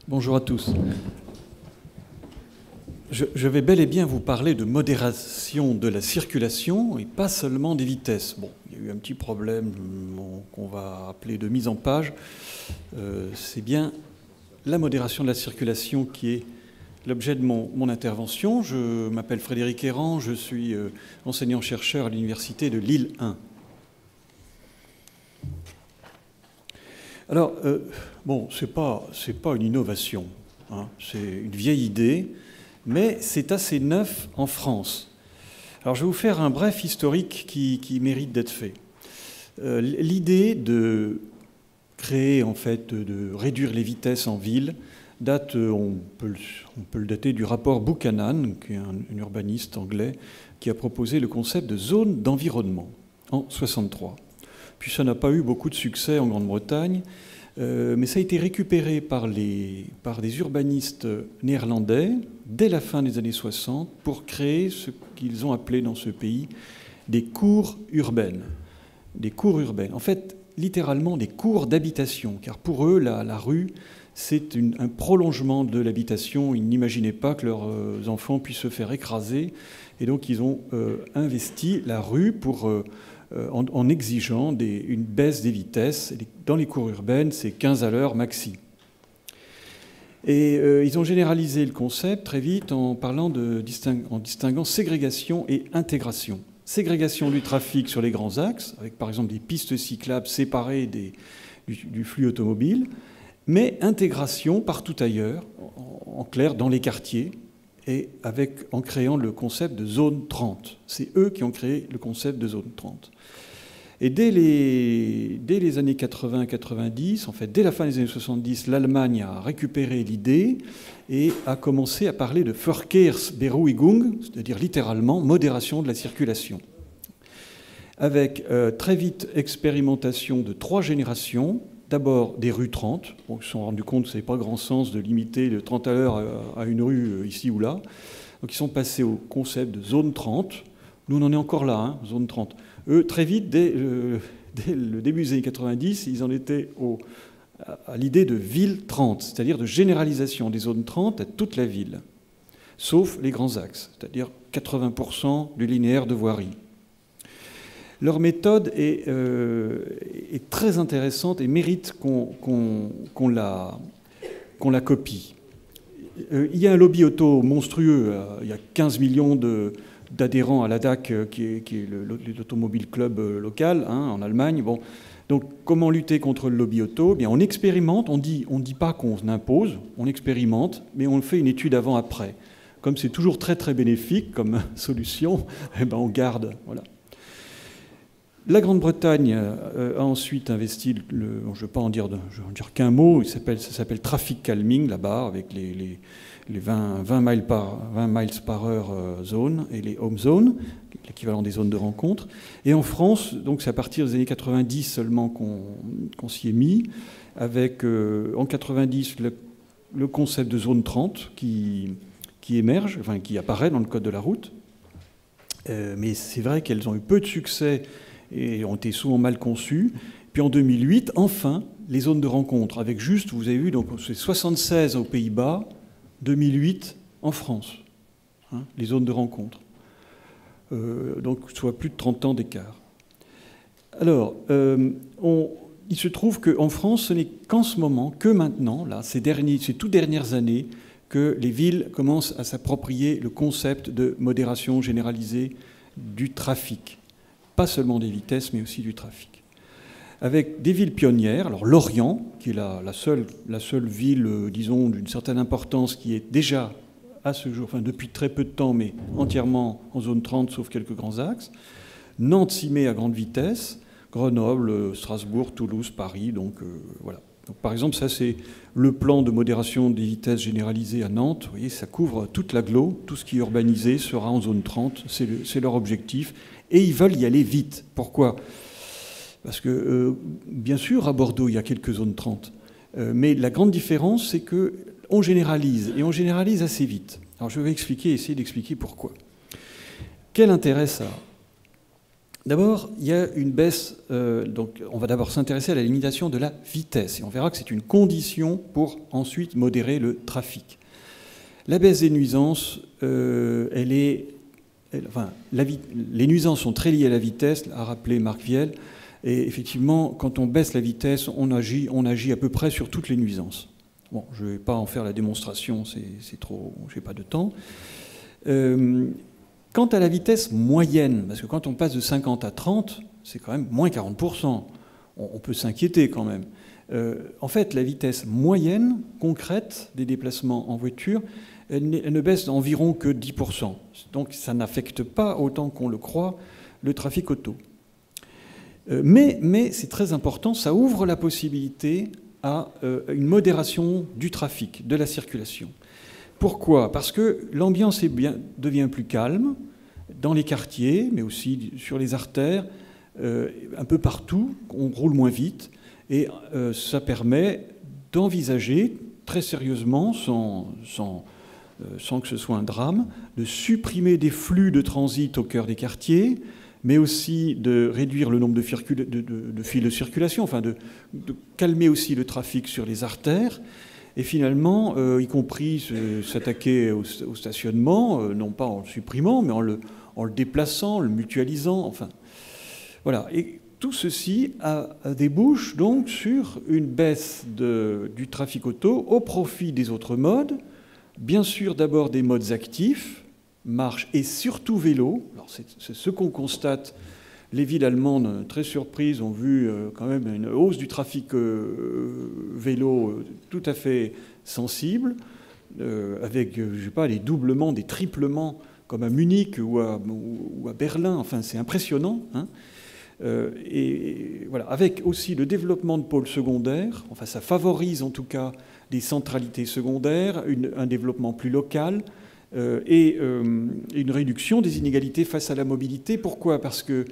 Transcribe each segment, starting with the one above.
Bonjour à tous. Je vais bel et bien vous parler de modération de la circulation et pas seulement des vitesses. Bon, il y a eu un petit problème qu'on va appeler de mise en page. C'est bien la modération de la circulation qui est l'objet de mon intervention. Je m'appelle Frédéric Errand, je suis enseignant-chercheur à l'université de Lille 1. Alors, bon, c'est pas une innovation, hein, c'est une vieille idée, mais c'est assez neuf en France. Alors, je vais vous faire un bref historique qui mérite d'être fait. L'idée de créer, en fait, de réduire les vitesses en ville date, on peut le dater du rapport Buchanan, qui est un urbaniste anglais, qui a proposé le concept de zone d'environnement en 1963. Puis ça n'a pas eu beaucoup de succès en Grande-Bretagne, mais ça a été récupéré par des urbanistes néerlandais dès la fin des années 60 pour créer ce qu'ils ont appelé dans ce pays des cours urbaines. Des cours urbaines. En fait, littéralement des cours d'habitation, car pour eux, la rue, c'est un prolongement de l'habitation. Ils n'imaginaient pas que leurs enfants puissent se faire écraser, et donc ils ont investi la rue pour... en exigeant une baisse des vitesses. Dans les cours urbaines, c'est 15 à l'heure maxi. Et ils ont généralisé le concept très vite en distinguant ségrégation et intégration. Ségrégation du trafic sur les grands axes, avec par exemple des pistes cyclables séparées du flux automobile, mais intégration partout ailleurs, en clair dans les quartiers, et en créant le concept de zone 30. C'est eux qui ont créé le concept de zone 30. Et dès les années 80-90, en fait, dès la fin des années 70, l'Allemagne a récupéré l'idée et a commencé à parler de Verkehrsberuhigung, c'est-à-dire littéralement modération de la circulation. Avec très vite expérimentation de 3 générations. D'abord des rues 30. Bon, ils se sont rendus compte que ça n'avait pas grand sens de limiter le 30 à l'heure à une rue ici ou là. Donc ils sont passés au concept de zone 30. Nous, on en est encore là, hein, zone 30. Eux, très vite, dès le début des années 90, ils en étaient à l'idée de ville 30, c'est-à-dire de généralisation des zones 30 à toute la ville, sauf les grands axes, c'est-à-dire 80% du linéaire de voirie. Leur méthode est très intéressante et mérite qu'on la copie. Il y a un lobby auto monstrueux. Il y a 15 millions d'adhérents à l'ADAC, qui est l'automobile club local, hein, en Allemagne. Bon. Donc, comment lutter contre le lobby auto? Bien, on expérimente, on dit pas qu'on impose, on expérimente, mais on fait une étude avant-après. Comme c'est toujours très très bénéfique comme solution, eh ben, on garde. Voilà. La Grande-Bretagne a ensuite investi, je ne vais pas en dire qu'un mot, ça s'appelle traffic calming là-bas, avec les 20 miles par heure zones et les home zones, l'équivalent des zones de rencontre. Et en France, donc c'est à partir des années 90 seulement qu'on s'y est mis, avec en 90 le concept de zone 30 qui émerge, enfin qui apparaît dans le code de la route. Mais c'est vrai qu'elles ont eu peu de succès et ont été souvent mal conçus. Puis en 2008, enfin, les zones de rencontre, avec juste, vous avez vu, donc c'est 76 aux Pays-Bas, 2008 en France, hein, les zones de rencontre. Donc, soit plus de 30 ans d'écart. Alors, il se trouve qu'en France, ce n'est qu'en ce moment, que maintenant, là, ces toutes dernières années, que les villes commencent à s'approprier le concept de modération généralisée du trafic. Pas seulement des vitesses, mais aussi du trafic. Avec des villes pionnières, alors Lorient, qui est la seule ville, disons, d'une certaine importance, qui est déjà, à ce jour, enfin depuis très peu de temps, mais entièrement en zone 30, sauf quelques grands axes. Nantes s'y met à grande vitesse, Grenoble, Strasbourg, Toulouse, Paris, donc voilà. Donc, par exemple, ça c'est le plan de modération des vitesses généralisées à Nantes. Vous voyez, ça couvre toute l'agglo, tout ce qui est urbanisé sera en zone 30, c'est leur objectif. Et ils veulent y aller vite. Pourquoi? Parce que, bien sûr, à Bordeaux, il y a quelques zones 30. Mais la grande différence, c'est qu'on généralise, et on généralise assez vite. Alors je vais essayer d'expliquer pourquoi. Quel intérêt ça a? D'abord, il y a une baisse, donc on va d'abord s'intéresser à la limitation de la vitesse, et on verra que c'est une condition pour ensuite modérer le trafic. La baisse des nuisances, les nuisances sont très liées à la vitesse, a rappelé Marc Viel, et effectivement, quand on baisse la vitesse, on agit à peu près sur toutes les nuisances. Bon, je ne vais pas en faire la démonstration, c'est trop, je n'ai pas de temps. Quant à la vitesse moyenne, parce que quand on passe de 50 à 30, c'est quand même moins 40%. On peut s'inquiéter quand même. En fait, la vitesse moyenne, concrète, des déplacements en voiture, elle ne baisse d'environ que 10%. Donc ça n'affecte pas, autant qu'on le croit, le trafic auto. Mais c'est très important, ça ouvre la possibilité à une modération du trafic, de la circulation. Pourquoi? Parce que l'ambiance devient plus calme dans les quartiers, mais aussi sur les artères, un peu partout, on roule moins vite, et ça permet d'envisager très sérieusement, sans que ce soit un drame, de supprimer des flux de transit au cœur des quartiers, mais aussi de réduire le nombre de fils de circulation, enfin de calmer aussi le trafic sur les artères, et finalement, y compris s'attaquer au stationnement, non pas en le supprimant, mais en le déplaçant, le mutualisant, enfin. Voilà. Et tout ceci débouche donc sur une baisse du trafic auto au profit des autres modes, bien sûr d'abord des modes actifs, marche et surtout vélo. Alors c'est ce qu'on constate. Les villes allemandes, très surprises, ont vu quand même une hausse du trafic vélo tout à fait sensible, avec, je sais pas, les doublements, des triplements, comme à Munich ou à Berlin. Enfin, c'est impressionnant. Hein. Et voilà, avec aussi le développement de pôles secondaires. Enfin, ça favorise en tout cas des centralités secondaires, un développement plus local. Et une réduction des inégalités face à la mobilité. Pourquoi? Parce que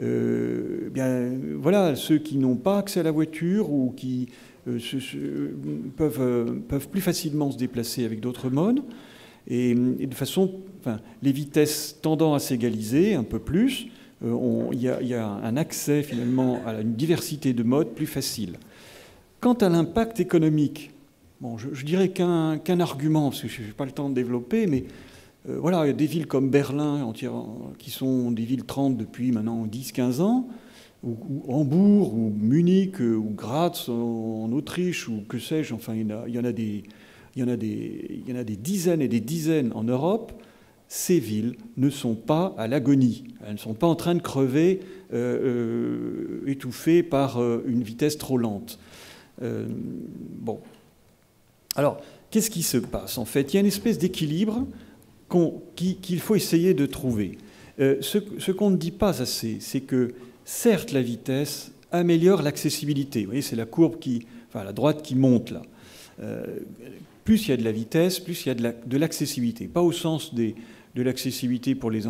bien, voilà, ceux qui n'ont pas accès à la voiture ou qui peuvent plus facilement se déplacer avec d'autres modes, et de façon, enfin, les vitesses tendant à s'égaliser un peu plus, il y a un accès finalement à une diversité de modes plus facile. Quant à l'impact économique, bon, je dirais qu'un argument, parce que je n'ai pas le temps de développer, mais voilà, il y a des villes comme Berlin, qui sont des villes 30 depuis maintenant 10-15 ans, ou Hambourg, ou Munich, ou Graz en Autriche, ou que sais-je, enfin, il y en a des dizaines et des dizaines en Europe. Ces villes ne sont pas à l'agonie. Elles ne sont pas en train de crever, étouffées par une vitesse trop lente. Bon. Alors, qu'est-ce qui se passe? En fait, il y a une espèce d'équilibre qu'il faut essayer de trouver. Ce qu'on ne dit pas assez, c'est que, certes, la vitesse améliore l'accessibilité. Vous voyez, c'est la courbe à la droite qui monte, là. Plus il y a de la vitesse, plus il y a de l'accessibilité. Pas au sens de l'accessibilité pour les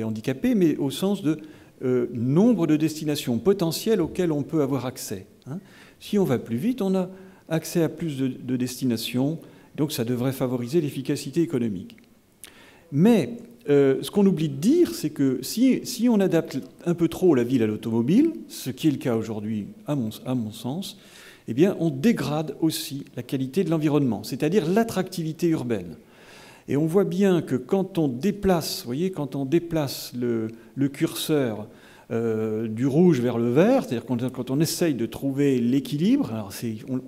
handicapés, mais au sens de nombre de destinations potentielles auxquelles on peut avoir accès. Hein. Si on va plus vite, on a accès à plus de destinations, donc ça devrait favoriser l'efficacité économique. Mais ce qu'on oublie de dire, c'est que si on adapte un peu trop la ville à l'automobile, ce qui est le cas aujourd'hui à mon sens, eh bien on dégrade aussi la qualité de l'environnement, c'est-à-dire l'attractivité urbaine. Et on voit bien que quand on déplace, vous voyez, quand on déplace le curseur du rouge vers le vert, c'est-à-dire quand on essaye de trouver l'équilibre, alors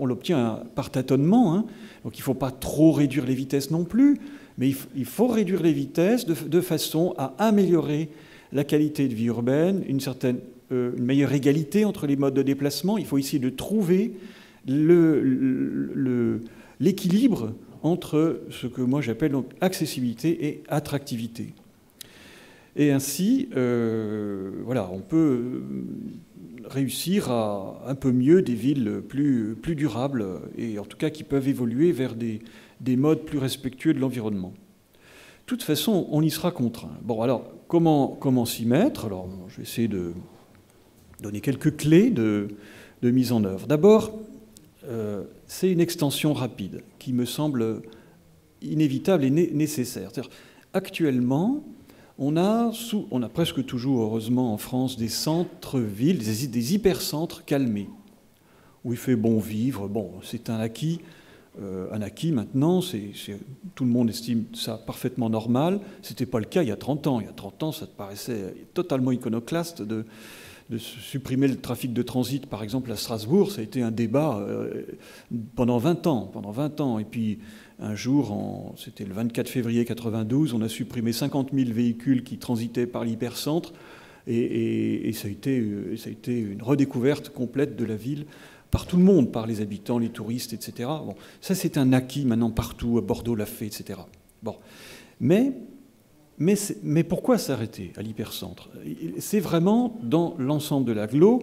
on l'obtient par tâtonnement, hein, donc il ne faut pas trop réduire les vitesses non plus, mais il faut réduire les vitesses de façon à améliorer la qualité de vie urbaine, une meilleure égalité entre les modes de déplacement. Il faut essayer de trouver l'équilibre entre ce que moi j'appelle donc accessibilité et attractivité. Et ainsi, voilà, on peut réussir à un peu mieux des villes plus durables et en tout cas qui peuvent évoluer vers des modes plus respectueux de l'environnement. De toute façon, on y sera contraint. Bon, alors, comment s'y mettre? Alors, je vais essayer de donner quelques clés de mise en œuvre. D'abord, c'est une extension rapide qui me semble inévitable et nécessaire. C'est-à-dire, actuellement, on a presque toujours, heureusement, en France, des centres-villes, des hypercentres calmés, où il fait bon vivre. Bon, c'est un acquis maintenant, tout le monde estime ça parfaitement normal. Ce n'était pas le cas il y a 30 ans. Il y a 30 ans, ça te paraissait totalement iconoclaste de supprimer le trafic de transit, par exemple, à Strasbourg. Ça a été un débat pendant 20 ans. Et puis, un jour, c'était le 24 février 92, on a supprimé 50 000 véhicules qui transitaient par l'hypercentre. Et ça a été une redécouverte complète de la ville par tout le monde, par les habitants, les touristes, etc. Bon, ça, c'est un acquis maintenant partout. Bordeaux l'a fait, etc. Bon. Mais pourquoi s'arrêter à l'hypercentre? C'est vraiment dans l'ensemble de l'agglo,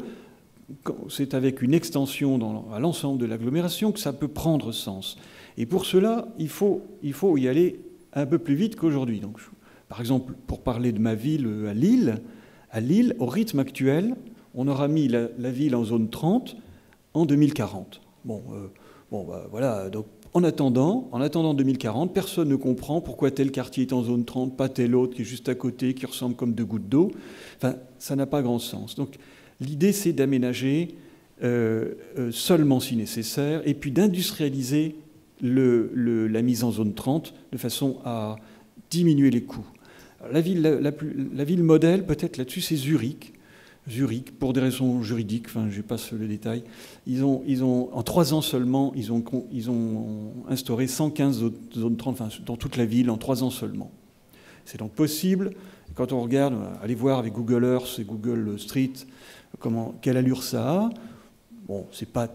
c'est avec une extension à l'ensemble de l'agglomération que ça peut prendre sens. Et pour cela, il faut y aller un peu plus vite qu'aujourd'hui. Donc, par exemple, pour parler de ma ville, à Lille, au rythme actuel, on aura mis la ville en zone 30 en 2040. Voilà. Donc, en attendant 2040, personne ne comprend pourquoi tel quartier est en zone 30, pas tel autre qui est juste à côté, qui ressemble comme deux gouttes d'eau. Enfin, ça n'a pas grand sens. Donc, l'idée, c'est d'aménager seulement si nécessaire, et puis d'industrialiser la mise en zone 30 de façon à diminuer les coûts. Alors, la ville modèle, peut-être là-dessus, c'est Zurich. Zurich, pour des raisons juridiques, enfin, je passe le détail, en 3 ans seulement, ils ont instauré 115 zones 30, enfin, dans toute la ville, en 3 ans seulement. C'est donc possible. Quand on regarde, allez voir avec Google Earth et Google Street, quelle allure ça a. Bon, c'est pas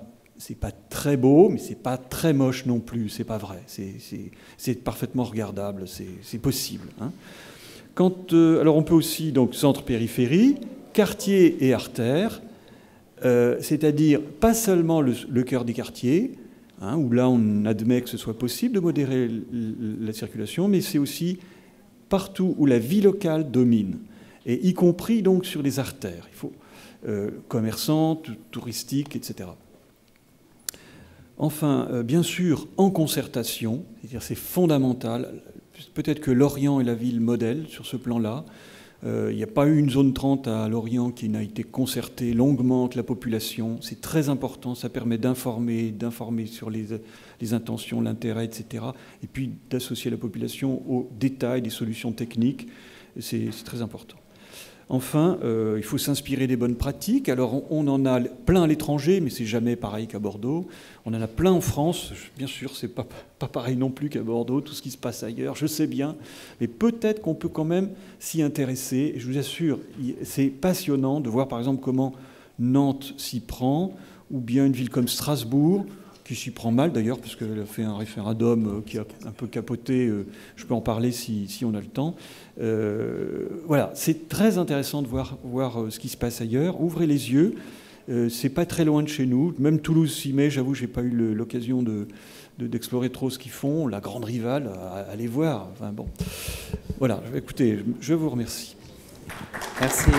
très beau, mais c'est pas très moche non plus, c'est pas vrai. C'est parfaitement regardable, c'est possible. Hein. Alors on peut aussi, donc, centre-périphérie, quartier et artère, c'est-à-dire pas seulement le cœur des quartiers, hein, où là on admet que ce soit possible de modérer la circulation, mais c'est aussi partout où la vie locale domine, et y compris donc sur les artères. Il faut commerçantes, touristiques, etc. Enfin, bien sûr, en concertation, c'est-à-dire c'est fondamental. Peut-être que Lorient est la ville modèle sur ce plan-là. Il n'y a pas eu une zone 30 à Lorient qui n'a été concertée longuement avec la population. C'est très important, ça permet d'informer sur les intentions, l'intérêt, etc. Et puis d'associer la population aux détails des solutions techniques. C'est très important. Enfin, il faut s'inspirer des bonnes pratiques. Alors, on en a plein à l'étranger, mais c'est jamais pareil qu'à Bordeaux. On en a plein en France. Bien sûr, c'est pas pareil non plus qu'à Bordeaux, tout ce qui se passe ailleurs, je sais bien. Mais peut-être qu'on peut quand même s'y intéresser. Et je vous assure, c'est passionnant de voir, par exemple, comment Nantes s'y prend, ou bien une ville comme Strasbourg, qui s'y prend mal d'ailleurs, parce qu'elle a fait un référendum qui a un peu capoté. Je peux en parler si on a le temps. Voilà, c'est très intéressant de voir ce qui se passe ailleurs. Ouvrez les yeux, c'est pas très loin de chez nous. Même Toulouse s'y met, j'avoue, j'ai pas eu l'occasion d'explorer trop ce qu'ils font. La grande rivale, allez voir. Enfin bon, voilà, écoutez, je vous remercie. Merci.